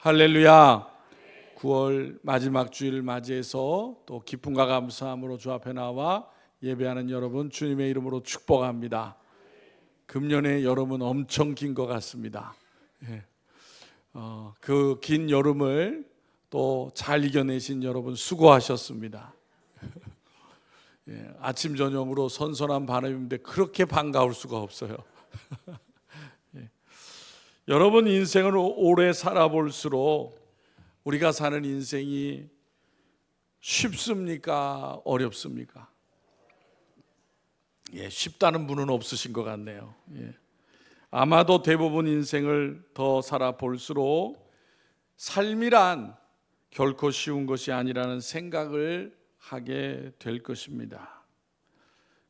할렐루야. 9월 마지막 주일을 맞이해서 또 기쁨과 감사함으로 주 앞에 나와 예배하는 여러분 주님의 이름으로 축복합니다. 금년의 여름은 엄청 긴 것 같습니다. 그 긴 여름을 또 잘 이겨내신 여러분 수고하셨습니다. 아침 저녁으로 선선한 바람인데 그렇게 반가울 수가 없어요. 여러분 인생을 오래 살아볼수록 우리가 사는 인생이 쉽습니까? 어렵습니까? 쉽다는 분은 없으신 것 같네요. 아마도 대부분 인생을 더 살아볼수록 삶이란 결코 쉬운 것이 아니라는 생각을 하게 될 것입니다.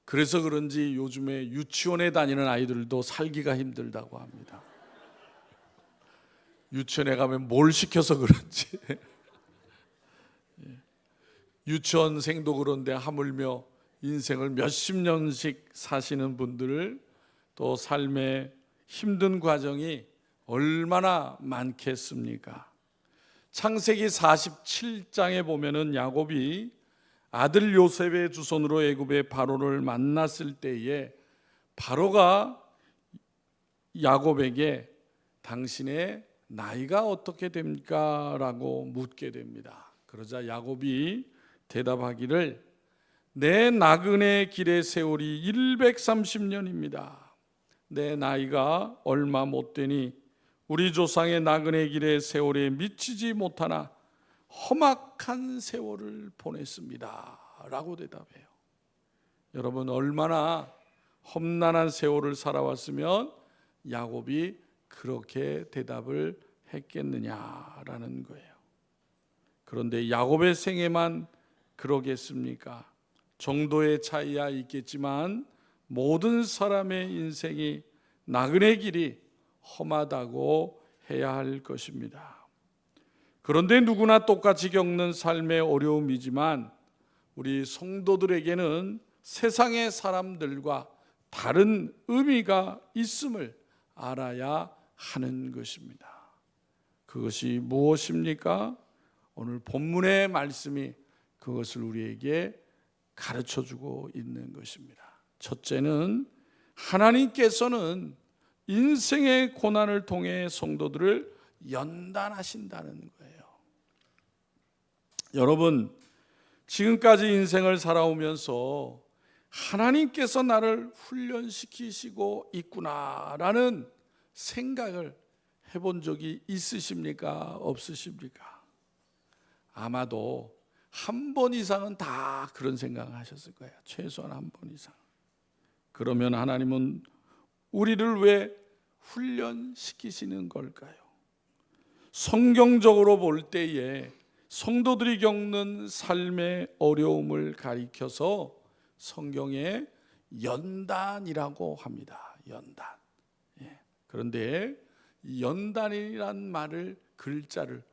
그래서 그런지 요즘에 유치원에 다니는 아이들도 살기가 힘들다고 합니다. 유치원에 가면 뭘 시켜서 그런지 유치원생도 그런데 하물며 인생을 몇십 년씩 사시는 분들을 또 삶의 힘든 과정이 얼마나 많겠습니까? 창세기 47장에 보면은 야곱이 아들 요셉의 주손으로 애굽의 바로를 만났을 때에 바로가 야곱에게 당신의 나이가 어떻게 됩니까? 라고 묻게 됩니다. 그러자 야곱이 대답하기를 내 나그네 길의 세월이 130년입니다. 내 나이가 얼마 못 되니 우리 조상의 나그네 길의 세월에 미치지 못하나 험악한 세월을 보냈습니다. 라고 대답해요. 여러분 얼마나 험난한 세월을 살아왔으면 야곱이 그렇게 대답을 했겠느냐라는 거예요. 그런데 야곱의 생애만 그러겠습니까? 정도의 차이야 있겠지만 모든 사람의 인생이 나그네 길이 험하다고 해야 할 것입니다. 그런데 누구나 똑같이 겪는 삶의 어려움이지만 우리 성도들에게는 세상의 사람들과 다른 의미가 있음을 알아야 하는 것입니다. 그것이 무엇입니까? 오늘 본문의 말씀이 그것을 우리에게 가르쳐주고 있는 것입니다. 첫째는 하나님께서는 인생의 고난을 통해 성도들을 연단하신다는 거예요. 여러분 지금까지 인생을 살아오면서 하나님께서 나를 훈련시키시고 있구나라는 생각을 해본 적이 있으십니까? 없으십니까? 아마도 한 번 이상은 다 그런 생각을 하셨을 거예요. 최소한 한 번 이상. 그러면 하나님은 우리를 왜 훈련시키시는 걸까요? 성경적으로 볼 때에 성도들이 겪는 삶의 어려움을 가리켜서 성경에 연단이라고 합니다. 연단. 그런데 이 연단이란 말을 글자를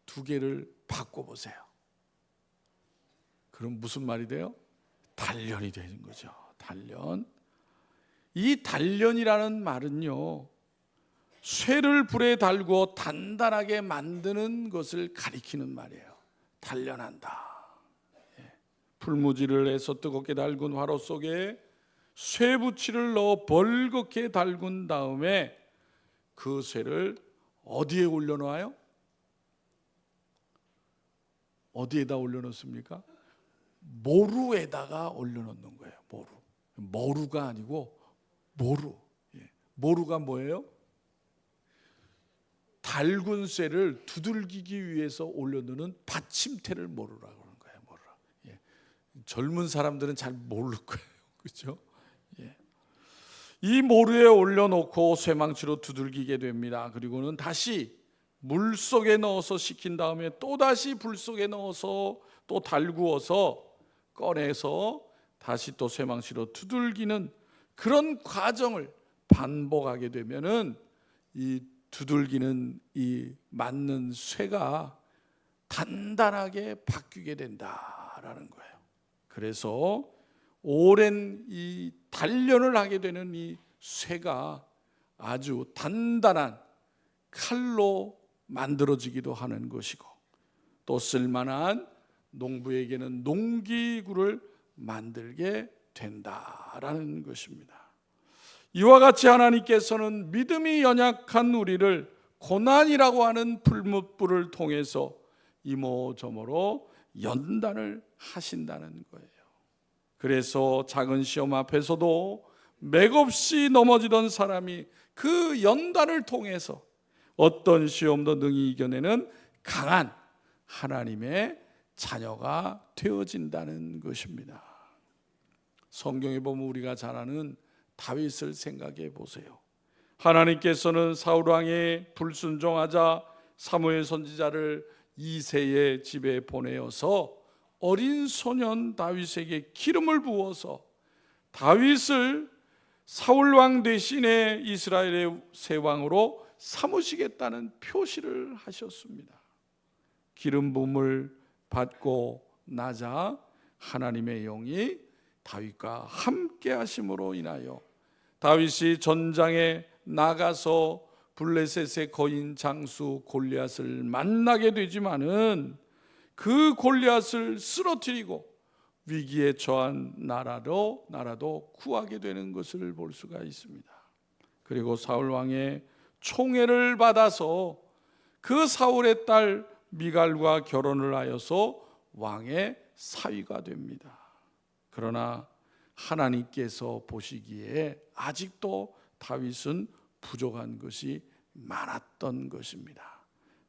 두 개를 바꿔보세요. 그럼 무슨 말이 돼요? 단련이 되는 거죠. 단련. 이 단련이라는 말은요, 쇠를 불에 달고 단단하게 만드는 것을 가리키는 말이에요. 단련한다. 풀무지를 해서 뜨겁게 달군 화로 속에 쇠붙이를 넣어 벌겋게 달군 다음에 그 쇠를 어디에 올려놓아요? 어디에다 올려놓습니까? 모루에다가 올려놓는 거예요. 모루. 모루가 아니고 모루. 모루가 뭐예요? 달군 쇠를 두들기기 위해서 올려놓는 받침대를 모루라고 하는 거예요. 모루라. 젊은 사람들은 잘 모를 거예요. 그렇죠? 이 모루에 올려놓고 쇠망치로 두들기게 됩니다. 그리고는 다시 물 속에 넣어서 식힌 다음에 또 다시 불 속에 넣어서 또 달구어서 꺼내서 다시 또 쇠망치로 두들기는 그런 과정을 반복하게 되면은 이 두들기는 이 맞는 쇠가 단단하게 바뀌게 된다라는 거예요. 그래서 오랜 이 단련을 하게 되는 이 쇠가 아주 단단한 칼로 만들어지기도 하는 것이고, 또 쓸만한 농부에게는 농기구를 만들게 된다라는 것입니다. 이와 같이 하나님께서는 믿음이 연약한 우리를 고난이라고 하는 풀무불을 통해서 이모저모로 연단을 하신다는 거예요. 그래서 작은 시험 앞에서도 맥없이 넘어지던 사람이 그 연단을 통해서 어떤 시험도 능히 이겨내는 강한 하나님의 자녀가 되어진다는 것입니다. 성경에 보면 우리가 잘 아는 다윗을 생각해 보세요. 하나님께서는 사울 왕의 불순종하자 사무엘 선지자를 이새의 집에 보내어서 어린 소년 다윗에게 기름을 부어서 다윗을 사울 왕 대신에 이스라엘의 새 왕으로 삼으시겠다는 표시를 하셨습니다. 기름 부음을 받고 나자 하나님의 영이 다윗과 함께 하심으로 인하여 다윗이 전장에 나가서 블레셋의 거인 장수 골리앗을 만나게 되지만은 그 골리앗을 쓰러뜨리고 위기에 처한 나라도 구하게 되는 것을 볼 수가 있습니다. 그리고 사울 왕의 총애를 받아서 그 사울의 딸 미갈과 결혼을 하여서 왕의 사위가 됩니다. 그러나 하나님께서 보시기에 아직도 다윗은 부족한 것이 많았던 것입니다.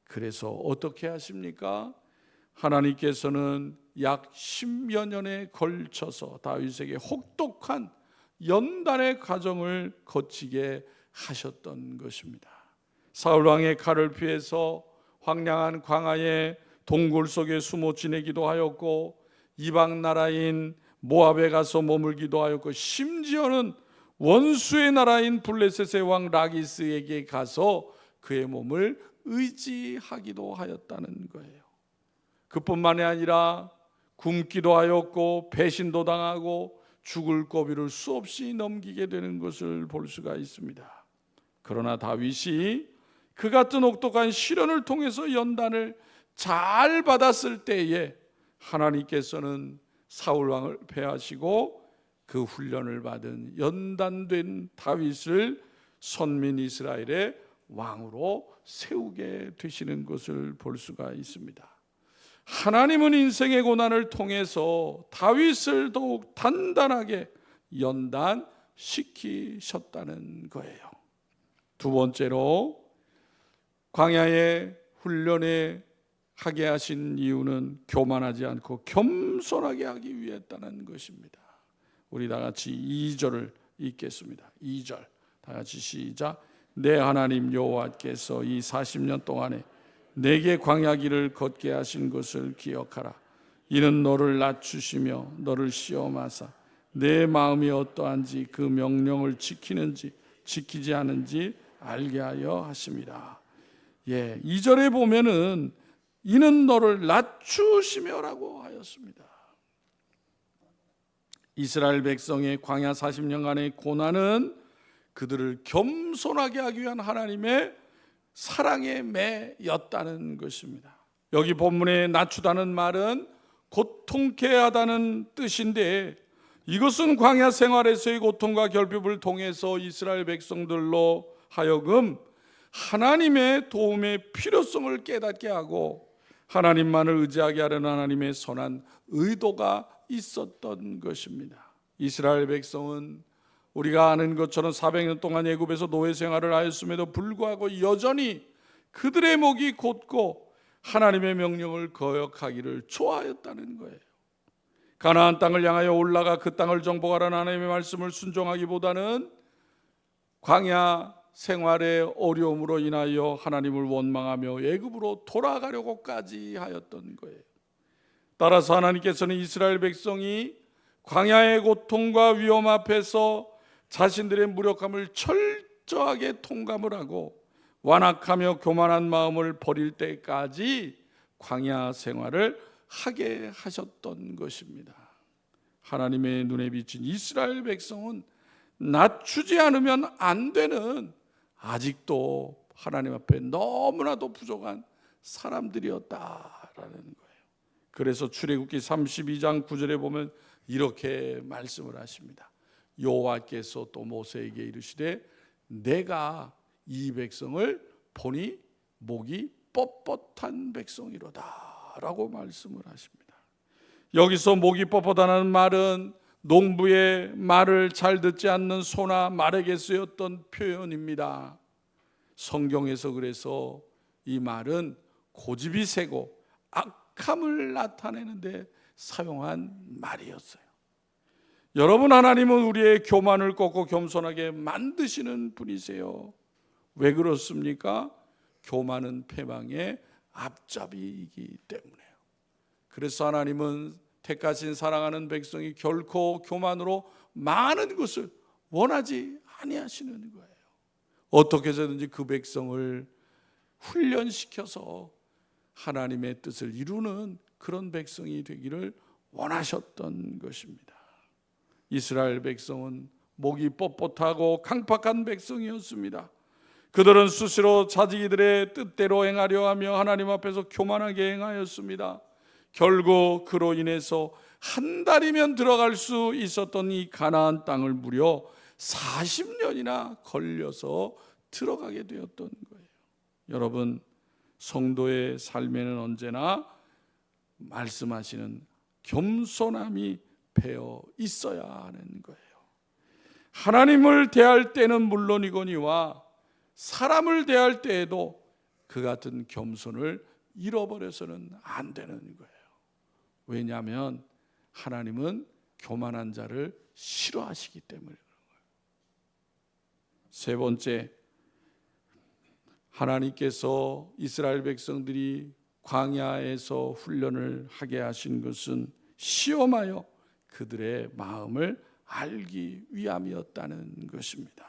그래서 어떻게 하십니까? 하나님께서는 약 10여 년에 걸쳐서 다윗에게 혹독한 연단의 과정을 거치게 하셨던 것입니다. 사울 왕의 칼을 피해서 황량한 광야의 동굴 속에 숨어 지내기도 하였고, 이방 나라인 모압에 가서 머물기도 하였고, 심지어는 원수의 나라인 블레셋의 왕 라기스에게 가서 그의 몸을 의지하기도 하였다는 거예요. 그뿐만이 아니라 굶기도 하였고 배신도 당하고 죽을 고비를 수없이 넘기게 되는 것을 볼 수가 있습니다. 그러나 다윗이 그 같은 혹독한 시련을 통해서 연단을 잘 받았을 때에 하나님께서는 사울 왕을 패하시고 그 훈련을 받은 연단된 다윗을 선민 이스라엘의 왕으로 세우게 되시는 것을 볼 수가 있습니다. 하나님은 인생의 고난을 통해서 다윗을 더욱 단단하게 연단시키셨다는 거예요. 두 번째로 광야의 훈련에 하게 하신 이유는 교만하지 않고 겸손하게 하기 위했다는 것입니다. 우리 다 같이 2절을 읽겠습니다. 2절 다 같이 시작. 내 하나님 여호와께서 이 40년 동안에 내게 광야 길을 걷게 하신 것을 기억하라. 이는 너를 낮추시며 너를 시험하사 내 마음이 어떠한지 그 명령을 지키는지 지키지 않은지 알게 하여 하심이라. 2절에 보면은 이는 너를 낮추시며라고 하였습니다. 이스라엘 백성의 광야 40년간의 고난은 그들을 겸손하게 하기 위한 하나님의 사랑의 매였다는 것입니다. 여기 본문에 낮추다는 말은 고통케 하다는 뜻인데, 이것은 광야 생활에서의 고통과 결핍을 통해서 이스라엘 백성들로 하여금 하나님의 도움의 필요성을 깨닫게 하고 하나님만을 의지하게 하려는 하나님의 선한 의도가 있었던 것입니다. 이스라엘 백성은 우리가 아는 것처럼 400년 동안 애굽에서 노예 생활을 하였음에도 불구하고 여전히 그들의 목이 곧고 하나님의 명령을 거역하기를 좋아하였다는 거예요. 가나안 땅을 향하여 올라가 그 땅을 정복하라는 하나님의 말씀을 순종하기보다는 광야 생활의 어려움으로 인하여 하나님을 원망하며 애굽으로 돌아가려고까지 하였던 거예요. 따라서 하나님께서는 이스라엘 백성이 광야의 고통과 위험 앞에서 자신들의 무력함을 철저하게 통감을 하고 완악하며 교만한 마음을 버릴 때까지 광야 생활을 하게 하셨던 것입니다. 하나님의 눈에 비친 이스라엘 백성은 낮추지 않으면 안 되는, 아직도 하나님 앞에 너무나도 부족한 사람들이었다라는 거예요. 그래서 출애굽기 32장 9절에 보면 이렇게 말씀을 하십니다. 여호와께서 또 모세에게 이르시되 내가 이 백성을 보니 목이 뻣뻣한 백성이로다 라고 말씀을 하십니다. 여기서 목이 뻣뻣하다는 말은 농부의 말을 잘 듣지 않는 소나 말에게 쓰였던 표현입니다. 성경에서 그래서 이 말은 고집이 세고 악함을 나타내는데 사용한 말이었어요. 여러분, 하나님은 우리의 교만을 꺾고 겸손하게 만드시는 분이세요. 왜 그렇습니까? 교만은 패망의 앞잡이이기 때문에요. 그래서 하나님은 택하신 사랑하는 백성이 결코 교만으로 많은 것을 원하지 아니하시는 거예요. 어떻게 해서든지 그 백성을 훈련시켜서 하나님의 뜻을 이루는 그런 백성이 되기를 원하셨던 것입니다. 이스라엘 백성은 목이 뻣뻣하고 강팍한 백성이었습니다. 그들은 수시로 자기들의 뜻대로 행하려 하며 하나님 앞에서 교만하게 행하였습니다. 결국 그로 인해서 한 달이면 들어갈 수 있었던 이 가나안 땅을 무려 40년이나 걸려서 들어가게 되었던 거예요. 여러분, 성도의 삶에는 언제나 말씀하시는 겸손함이 배어 있어야 하는 거예요. 하나님을 대할 때는 물론이거니와 사람을 대할 때에도 그 같은 겸손을 잃어버려서는 안 되는 거예요. 왜냐하면 하나님은 교만한 자를 싫어하시기 때문에 그런 거예요. 세 번째, 하나님께서 이스라엘 백성들이 광야에서 훈련을 하게 하신 것은 시험하여 그들의 마음을 알기 위함이었다는 것입니다.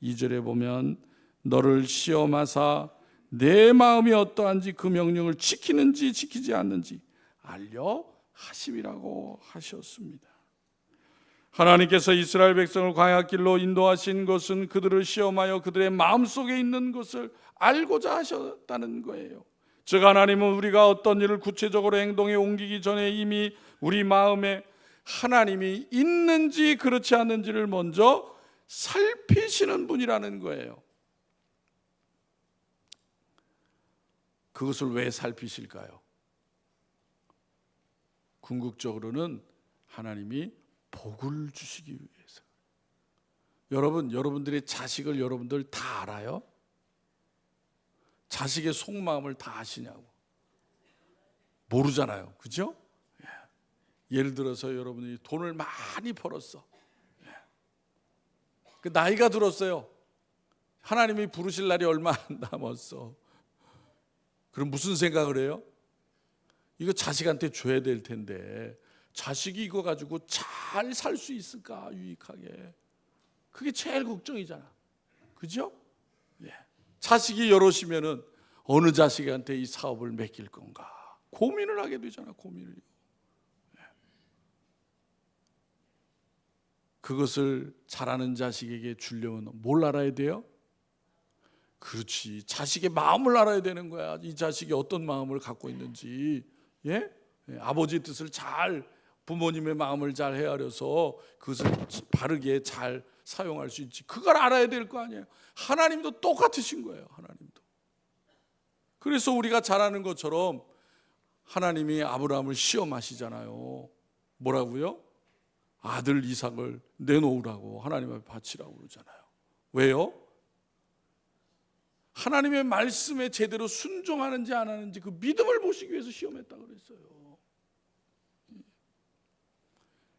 2절에 보면 너를 시험하사 내 마음이 어떠한지 그 명령을 지키는지 지키지 않는지 알려 하심이라고 하셨습니다. 하나님께서 이스라엘 백성을 광야길로 인도하신 것은 그들을 시험하여 그들의 마음속에 있는 것을 알고자 하셨다는 거예요. 즉 하나님은 우리가 어떤 일을 구체적으로 행동에 옮기기 전에 이미 우리 마음에 하나님이 있는지 그렇지 않는지를 먼저 살피시는 분이라는 거예요. 그것을 왜 살피실까요? 궁극적으로는 하나님이 복을 주시기 위해서. 여러분들의 자식을 여러분들 다 알아요? 자식의 속마음을 다 아시냐고? 모르잖아요. 그죠? 예를 들어서 여러분이 돈을 많이 벌었어. 그 나이가 들었어요. 하나님이 부르실 날이 얼마 안 남았어. 그럼 무슨 생각을 해요? 이거 자식한테 줘야 될 텐데 자식이 이거 가지고 잘 살 수 있을까, 유익하게. 그게 제일 걱정이잖아. 그죠? 예. 자식이 여럿이면은 어느 자식한테 이 사업을 맡길 건가 고민을 하게 되잖아. 고민을. 예. 그것을 잘하는 자식에게 주려면 뭘 알아야 돼요? 그렇지, 자식의 마음을 알아야 되는 거야. 이 자식이 어떤 마음을 갖고 있는지. 예? 아버지의 뜻을 잘, 부모님의 마음을 잘 헤아려서 그것을 바르게 잘 사용할 수 있지. 그걸 알아야 될 거 아니에요. 하나님도 똑같으신 거예요. 하나님도. 그래서 우리가 잘 아는 것처럼 하나님이 아브라함을 시험하시잖아요. 뭐라고요? 아들 이삭을 내놓으라고 하나님 앞에 바치라고 그러잖아요. 왜요? 하나님의 말씀에 제대로 순종하는지 안 하는지 그 믿음을 보시기 위해서 시험했다고 그랬어요.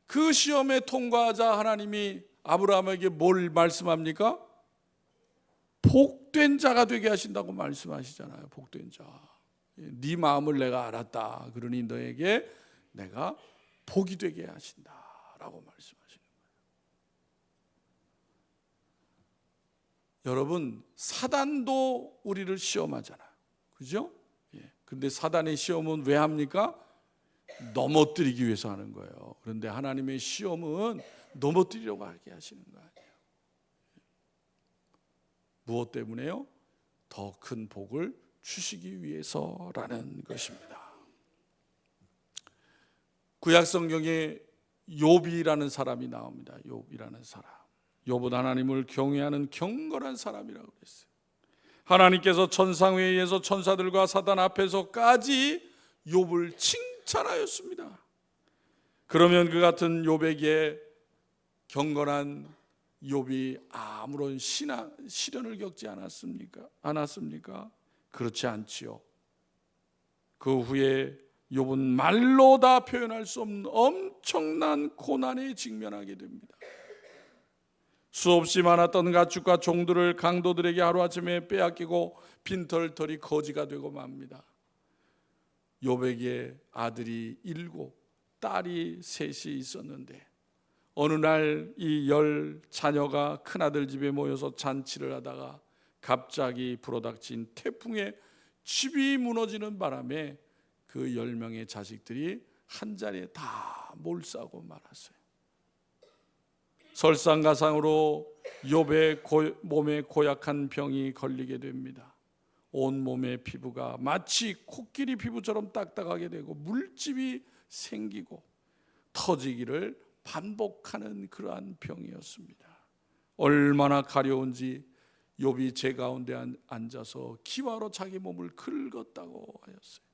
그 시험에 통과하자 하나님이 아브라함에게 뭘 말씀합니까? 복된 자가 되게 하신다고 말씀하시잖아요. 복된 자. 네 마음을 내가 알았다. 그러니 너에게 내가 복이 되게 하신다라고 말씀하시는 거예요. 여러분, 사단도 우리를 시험하잖아요. 그죠? 그런데 사단의 시험은 왜 합니까? 넘어뜨리기 위해서 하는 거예요. 그런데 하나님의 시험은 넘어뜨리려고 하게 하시는 거 아니에요. 무엇 때문에요? 더 큰 복을 주시기 위해서라는 것입니다. 구약 성경에 욥이라는 사람이 나옵니다. 욥이라는 사람. 욥은 하나님을 경외하는 경건한 사람이라고 그랬어요. 하나님께서 천상에 의해서 천사들과 사단 앞에서까지 욥을 칭찬하였습니다. 그러면 그 같은 욥에게 경건한 욥이 아무런 시련을 겪지 않았습니까? 그렇지 않지요. 그 후에 욥은 말로 다 표현할 수 없는 엄청난 고난에 직면하게 됩니다. 수없이 많았던 가축과 종들을 강도들에게 하루아침에 빼앗기고 빈털털이 거지가 되고 맙니다. 욥에게 아들이 7, 딸이 3이 있었는데 어느 날 이 10자녀가 큰아들 집에 모여서 잔치를 하다가 갑자기 불어닥친 태풍에 집이 무너지는 바람에 그 10명의 자식들이 한 자리에 다 몰싸고 말았어요. 설상가상으로 욥의 몸에 고약한 병이 걸리게 됩니다. 온몸의 피부가 마치 코끼리 피부처럼 딱딱하게 되고 물집이 생기고 터지기를 반복하는 그러한 병이었습니다. 얼마나 가려운지 욥이 제 가운데 앉아서 기와로 자기 몸을 긁었다고 하였어요.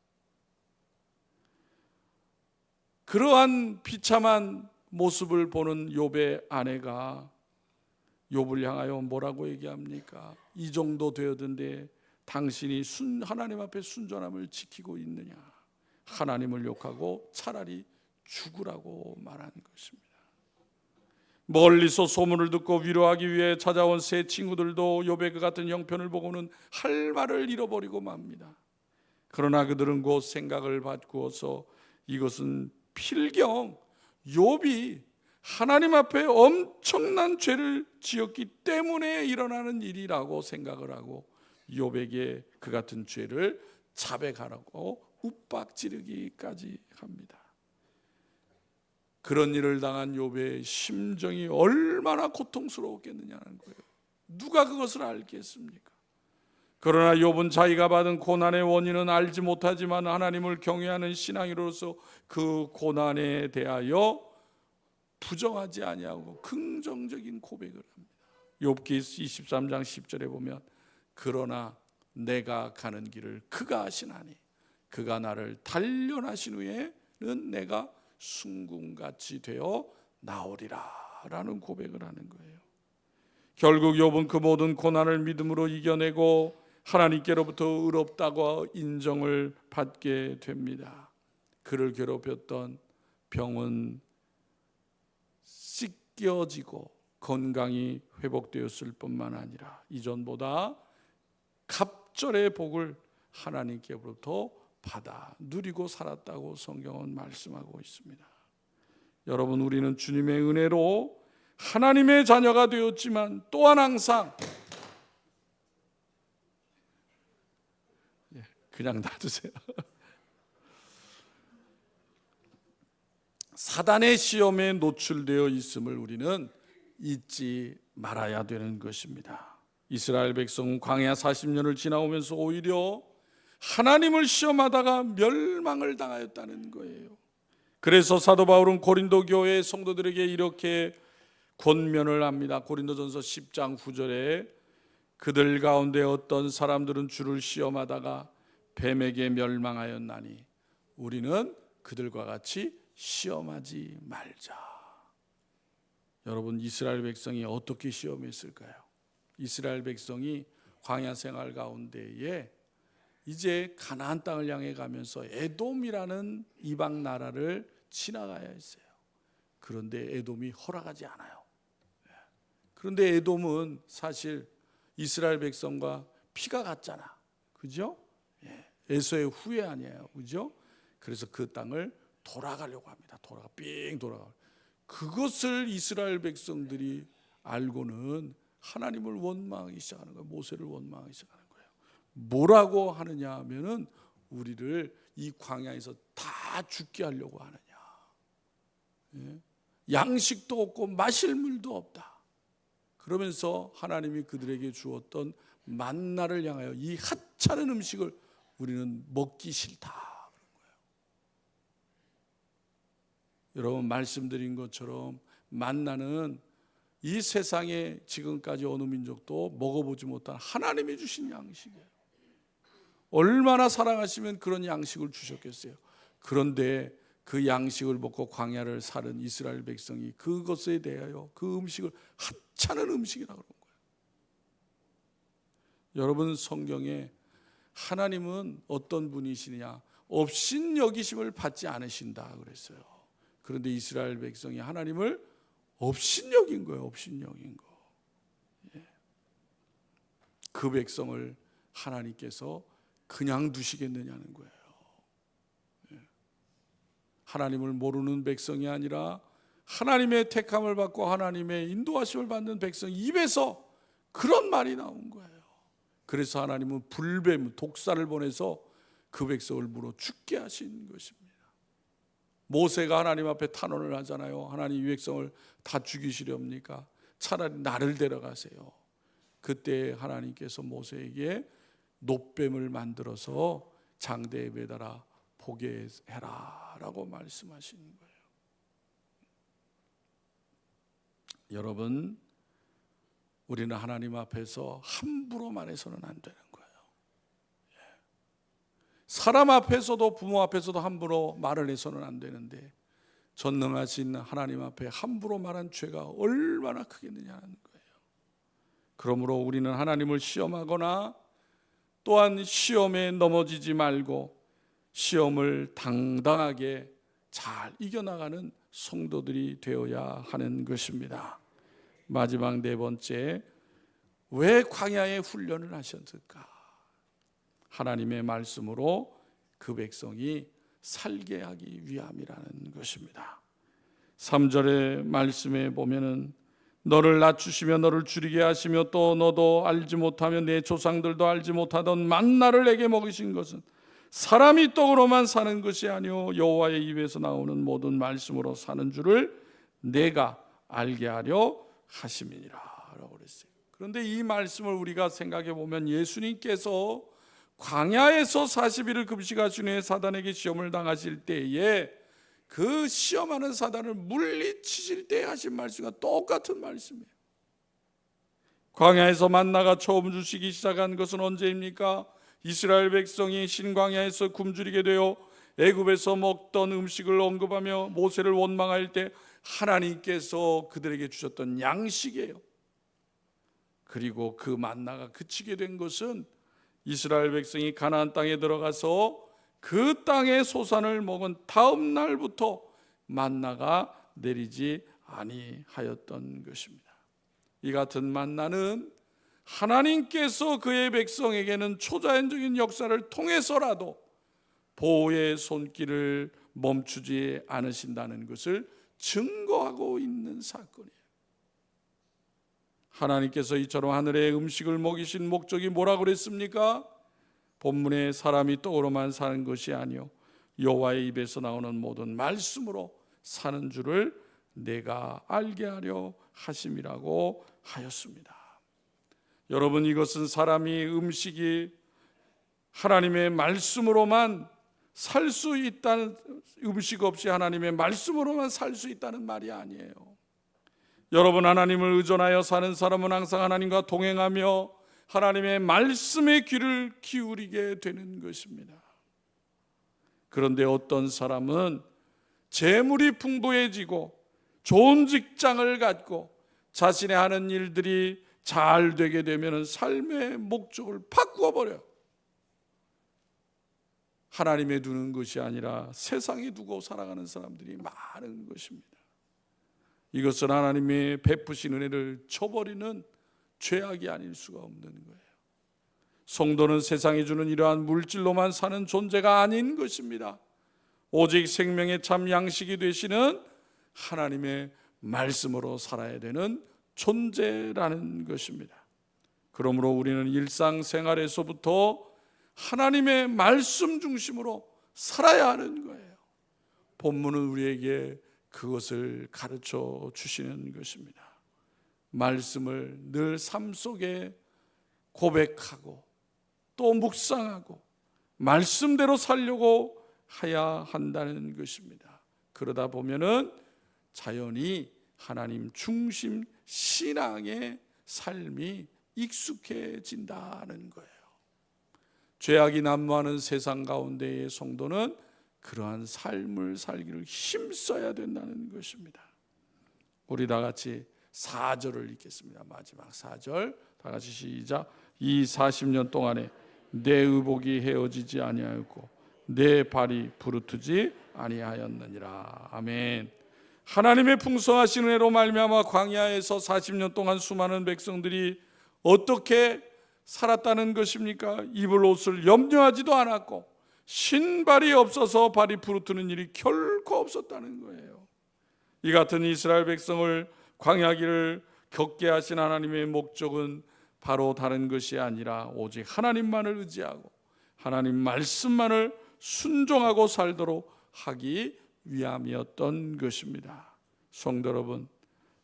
그러한 비참한 모습을 보는 욥의 아내가 욥을 향하여 뭐라고 얘기합니까? 이 정도 되었는데 당신이 하나님 앞에 순전함을 지키고 있느냐? 하나님을 욕하고 차라리 죽으라고 말한 것입니다. 멀리서 소문을 듣고 위로하기 위해 찾아온 세 친구들도 욥의 그 같은 형편을 보고는 할 말을 잃어버리고 맙니다. 그러나 그들은 곧 생각을 바꾸어서 이것은 필경 욥이 하나님 앞에 엄청난 죄를 지었기 때문에 일어나는 일이라고 생각을 하고 욥에게 그 같은 죄를 자백하라고 윽박지르기까지 합니다. 그런 일을 당한 욥의 심정이 얼마나 고통스러웠겠느냐는 거예요. 누가 그것을 알겠습니까? 그러나 욥은 자기가 받은 고난의 원인은 알지 못하지만 하나님을 경외하는 신앙인으로서 그 고난에 대하여 부정하지 아니하고 긍정적인 고백을 합니다. 욥기 23장 10절에 보면 그러나 내가 가는 길을 그가 아시나니 그가 나를 단련하신 후에는 내가 순금같이 되어 나오리라 라는 고백을 하는 거예요. 결국 욥은 그 모든 고난을 믿음으로 이겨내고 하나님께로부터 의롭다고 인정을 받게 됩니다. 그를 괴롭혔던 병은 씻겨지고 건강이 회복되었을 뿐만 아니라 이전보다 갑절의 복을 하나님께로부터 받아 누리고 살았다고 성경은 말씀하고 있습니다. 여러분, 우리는 주님의 은혜로 하나님의 자녀가 되었지만 또한 항상 그냥 놔두세요. 사단의 시험에 노출되어 있음을 우리는 잊지 말아야 되는 것입니다. 이스라엘 백성은 광야 40년을 지나오면서 오히려 하나님을 시험하다가 멸망을 당하였다는 거예요. 그래서 사도 바울은 고린도 교회 성도들에게 이렇게 권면을 합니다. 고린도전서 10장 9절에 그들 가운데 어떤 사람들은 주를 시험하다가 뱀에게 멸망하였나니 우리는 그들과 같이 시험하지 말자. 여러분, 이스라엘 백성이 어떻게 시험했을까요? 이스라엘 백성이 광야 생활 가운데에 이제 가나안 땅을 향해 가면서 에돔이라는 이방 나라를 지나가야 했어요. 그런데 에돔이 허락하지 않아요. 그런데 에돔은 사실 이스라엘 백성과 피가 같잖아. 그죠? 에서의 후예 아니에요. 그죠? 그래서 그 땅을 돌아가려고 합니다. 삥 돌아가. 그것을 이스라엘 백성들이 알고는 하나님을 원망하기 시작하는 거예요. 모세를 원망하기 시작하는 거예요. 뭐라고 하느냐 하면은 우리를 이 광야에서 다 죽게 하려고 하느냐. 양식도 없고 마실 물도 없다. 그러면서 하나님이 그들에게 주었던 만나를 향하여 이 하찮은 음식을 우리는 먹기 싫다 그런 거예요. 여러분 말씀드린 것처럼 만나는 이 세상에 지금까지 어느 민족도 먹어보지 못한 하나님이 주신 양식이에요. 얼마나 사랑하시면 그런 양식을 주셨겠어요. 그런데 그 양식을 먹고 광야를 살은 이스라엘 백성이 그것에 대하여 그 음식을 하찮은 음식이라고 그런 거예요. 여러분 성경에 하나님은 어떤 분이시냐? 업신여기심을 받지 않으신다 그랬어요. 그런데 이스라엘 백성이 하나님을 업신여긴 거예요. 업신여긴 거. 그 백성을 하나님께서 그냥 두시겠느냐는 거예요. 하나님을 모르는 백성이 아니라 하나님의 택함을 받고 하나님의 인도하심을 받는 백성 입에서 그런 말이 나온 거예요. 그래서 하나님은 불뱀, 독사를 보내서 그 백성을 물어 죽게 하신 것입니다. 모세가 하나님 앞에 탄원을 하잖아요. 하나님 이 백성을 다 죽이시렵니까? 차라리 나를 데려가세요. 그때 하나님께서 모세에게 놋뱀을 만들어서 장대에 매달아 보게 해라 라고 말씀하시는 거예요. 여러분, 우리는 하나님 앞에서 함부로 말해서는 안 되는 거예요. 사람 앞에서도 부모 앞에서도 함부로 말을 해서는 안 되는데 전능하신 하나님 앞에 함부로 말한 죄가 얼마나 크겠느냐는 거예요. 그러므로 우리는 하나님을 시험하거나 또한 시험에 넘어지지 말고 시험을 당당하게 잘 이겨나가는 성도들이 되어야 하는 것입니다. 마지막 네 번째, 왜 광야에 훈련을 하셨을까? 하나님의 말씀으로 그 백성이 살게 하기 위함이라는 것입니다. 3절의 말씀에 보면은 너를 낮추시며 너를 줄이게 하시며 또 너도 알지 못하며 내 조상들도 알지 못하던 만나를 내게 먹이신 것은 사람이 떡으로만 사는 것이 아니요 여호와의 입에서 나오는 모든 말씀으로 사는 줄을 내가 알게 하려 하심이니라 라고 그랬어요. 그런데 이 말씀을 우리가 생각해 보면 예수님께서 광야에서 40일을 금식하신 후에 사단에게 시험을 당하실 때에 그 시험하는 사단을 물리치실 때 하신 말씀과 똑같은 말씀이에요. 광야에서 만나가 처음 주시기 시작한 것은 언제입니까? 이스라엘 백성이 신광야에서 굶주리게 되어 애굽에서 먹던 음식을 언급하며 모세를 원망할 때 하나님께서 그들에게 주셨던 양식이에요. 그리고 그 만나가 그치게 된 것은 이스라엘 백성이 가나안 땅에 들어가서 그 땅의 소산을 먹은 다음 날부터 만나가 내리지 아니하였던 것입니다. 이 같은 만나는 하나님께서 그의 백성에게는 초자연적인 역사를 통해서라도 보호의 손길을 멈추지 않으신다는 것을 증거하고 있는 사건이에요. 하나님께서 이처럼 하늘의 음식을 먹이신 목적이 뭐라고 그랬습니까? 본문에 사람이 떡으로만 사는 것이 아니요 여호와의 입에서 나오는 모든 말씀으로 사는 줄을 내가 알게 하려 하심이라고 하였습니다. 여러분, 이것은 사람이 음식이 하나님의 말씀으로만 살 수 있다는, 음식 없이 하나님의 말씀으로만 살 수 있다는 말이 아니에요. 여러분, 하나님을 의존하여 사는 사람은 항상 하나님과 동행하며 하나님의 말씀에 귀를 기울이게 되는 것입니다. 그런데 어떤 사람은 재물이 풍부해지고 좋은 직장을 갖고 자신의 하는 일들이 잘 되게 되면 삶의 목적을 바꾸어 버려요. 하나님에 두는 것이 아니라 세상에 두고 살아가는 사람들이 많은 것입니다. 이것은 하나님의 베푸신 은혜를 저버리는 죄악이 아닐 수가 없는 거예요. 성도는 세상이 주는 이러한 물질로만 사는 존재가 아닌 것입니다. 오직 생명의 참 양식이 되시는 하나님의 말씀으로 살아야 되는 존재라는 것입니다. 그러므로 우리는 일상생활에서부터 하나님의 말씀 중심으로 살아야 하는 거예요. 본문은 우리에게 그것을 가르쳐 주시는 것입니다. 말씀을 늘 삶 속에 고백하고 또 묵상하고 말씀대로 살려고 해야 한다는 것입니다. 그러다 보면은 자연히 하나님 중심 신앙의 삶이 익숙해진다는 거예요. 죄악이 난무하는 세상 가운데의 성도는 그러한 삶을 살기를 힘써야 된다는 것입니다. 우리 다 같이 4절을 읽겠습니다. 마지막 4절 다 같이 시작. 이 40년 동안에 내 의복이 헤어지지 아니하였고 내 발이 부르트지 아니하였느니라. 아멘. 하나님의 풍성하신 은혜로 말미암아 광야에서 40년 동안 수많은 백성들이 어떻게 살았다는 것입니까? 입을 옷을 염려하지도 않았고 신발이 없어서 발이 부르트는 일이 결코 없었다는 거예요. 이 같은 이스라엘 백성을 광야길을 겪게 하신 하나님의 목적은 바로 다른 것이 아니라 오직 하나님만을 의지하고 하나님 말씀만을 순종하고 살도록 하기 위함이었던 것입니다. 성도 여러분,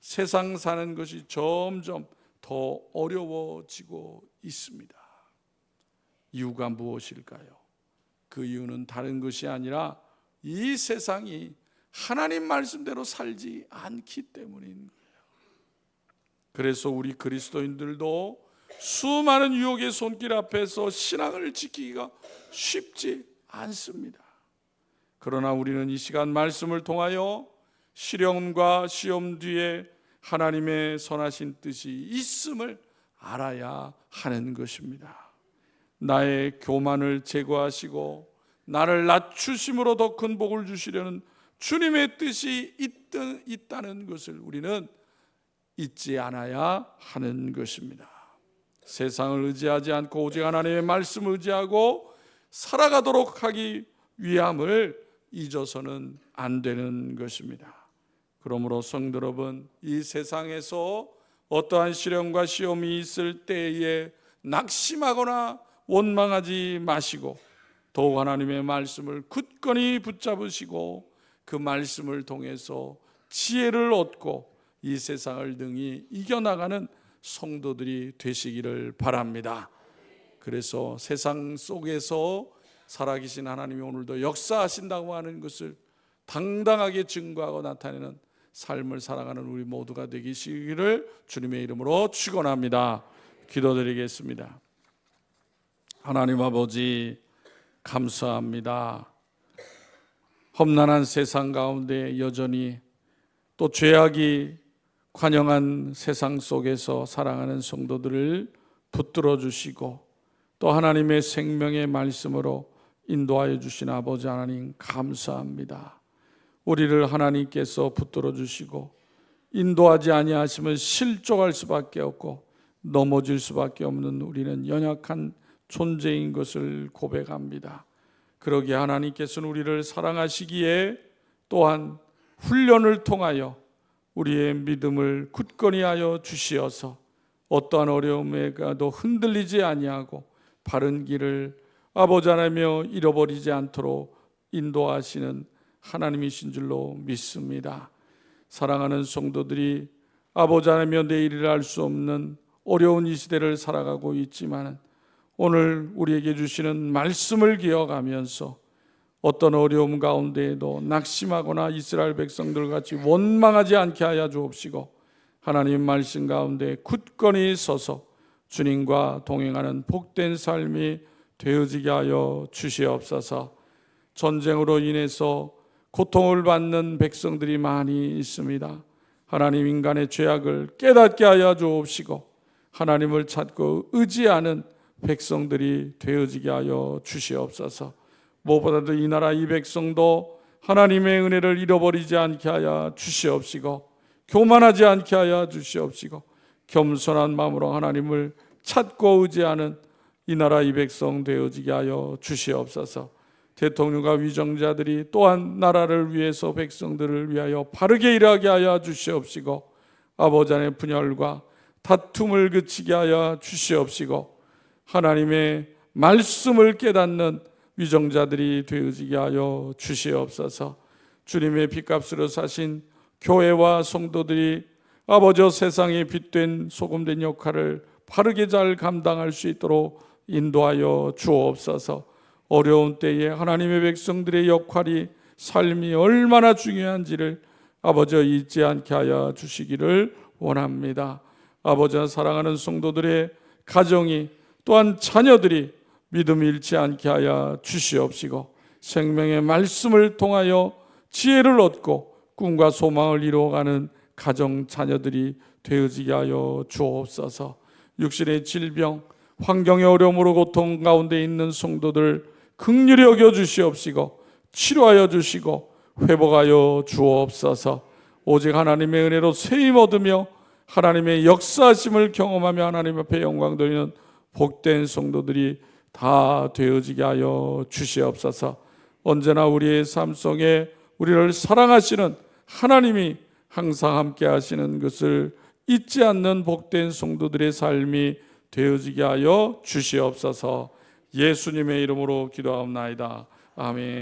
세상 사는 것이 점점 더 어려워지고 있습니다. 이유가 무엇일까요? 그 이유는 다른 것이 아니라 이 세상이 하나님 말씀대로 살지 않기 때문인 거예요. 그래서 우리 그리스도인들도 수많은 유혹의 손길 앞에서 신앙을 지키기가 쉽지 않습니다. 그러나 우리는 이 시간 말씀을 통하여 시련과 시험 뒤에 하나님의 선하신 뜻이 있음을 알아야 하는 것입니다. 나의 교만을 제거하시고 나를 낮추심으로 더 큰 복을 주시려는 주님의 뜻이 있다는 것을 우리는 잊지 않아야 하는 것입니다. 세상을 의지하지 않고 오직 하나님의 말씀을 의지하고 살아가도록 하기 위함을 잊어서는 안 되는 것입니다. 그러므로 성도 여러분, 이 세상에서 어떠한 시련과 시험이 있을 때에 낙심하거나 원망하지 마시고 더욱 하나님의 말씀을 굳건히 붙잡으시고 그 말씀을 통해서 지혜를 얻고 이 세상을 능히 이겨나가는 성도들이 되시기를 바랍니다. 그래서 세상 속에서 살아계신 하나님이 오늘도 역사하신다고 하는 것을 당당하게 증거하고 나타내는 삶을 살아가는 우리 모두가 되시기를 주님의 이름으로 축원합니다. 기도드리겠습니다. 하나님 아버지, 감사합니다. 험난한 세상 가운데 여전히 또 죄악이 관영한 세상 속에서 사랑하는 성도들을 붙들어 주시고 또 하나님의 생명의 말씀으로 인도하여 주신 아버지 하나님 감사합니다. 우리를 하나님께서 붙들어 주시고 인도하지 아니하시면 실족할 수밖에 없고 넘어질 수밖에 없는 우리는 연약한 존재인 것을 고백합니다. 그러기에 하나님께서는 우리를 사랑하시기에 또한 훈련을 통하여 우리의 믿음을 굳건히 하여 주시어서 어떠한 어려움에도 흔들리지 아니하고 바른 길을 아버지 하나며 잃어버리지 않도록 인도하시는 하나님이신 줄로 믿습니다. 사랑하는 성도들이 아버지 하나며 내일을 알 수 없는 어려운 이 시대를 살아가고 있지만 오늘 우리에게 주시는 말씀을 기억하면서 어떤 어려움 가운데에도 낙심하거나 이스라엘 백성들 같이 원망하지 않게 하여 주옵시고 하나님 말씀 가운데 굳건히 서서 주님과 동행하는 복된 삶이 되어지게 하여 주시옵소서. 전쟁으로 인해서 고통을 받는 백성들이 많이 있습니다. 하나님 인간의 죄악을 깨닫게 하여 주옵시고 하나님을 찾고 의지하는 백성들이 되어지게 하여 주시옵소서. 무엇보다도 이 나라 이 백성도 하나님의 은혜를 잃어버리지 않게 하여 주시옵시고 교만하지 않게 하여 주시옵시고 겸손한 마음으로 하나님을 찾고 의지하는 이 나라 이 백성 되어지게 하여 주시옵소서. 대통령과 위정자들이 또한 나라를 위해서 백성들을 위하여 바르게 일하게 하여 주시옵시고 아버지 안의 분열과 다툼을 그치게 하여 주시옵시고 하나님의 말씀을 깨닫는 위정자들이 되어지게 하여 주시옵소서. 주님의 핏값으로 사신 교회와 성도들이 아버지 세상에 빛된 소금된 역할을 바르게 잘 감당할 수 있도록 인도하여 주옵소서. 어려운 때에 하나님의 백성들의 역할이, 삶이 얼마나 중요한지를 아버지 잊지 않게 하여 주시기를 원합니다. 아버지, 사랑하는 성도들의 가정이, 또한 자녀들이 믿음 잃지 않게 하여 주시옵시고, 생명의 말씀을 통하여 지혜를 얻고 꿈과 소망을 이루어가는 가정 자녀들이 되어지게 하여 주옵소서. 육신의 질병, 환경의 어려움으로 고통 가운데 있는 성도들 긍휼히 여겨 주시옵시고 치료하여 주시고 회복하여 주옵소서. 오직 하나님의 은혜로 세임 얻으며 하나님의 역사하심을 경험하며 하나님 앞에 영광 돌리는 복된 성도들이 다 되어지게 하여 주시옵소서. 언제나 우리의 삶 속에 우리를 사랑하시는 하나님이 항상 함께 하시는 것을 잊지 않는 복된 성도들의 삶이 되어지게 하여 주시옵소서. 예수님의 이름으로 기도하옵나이다. 아멘.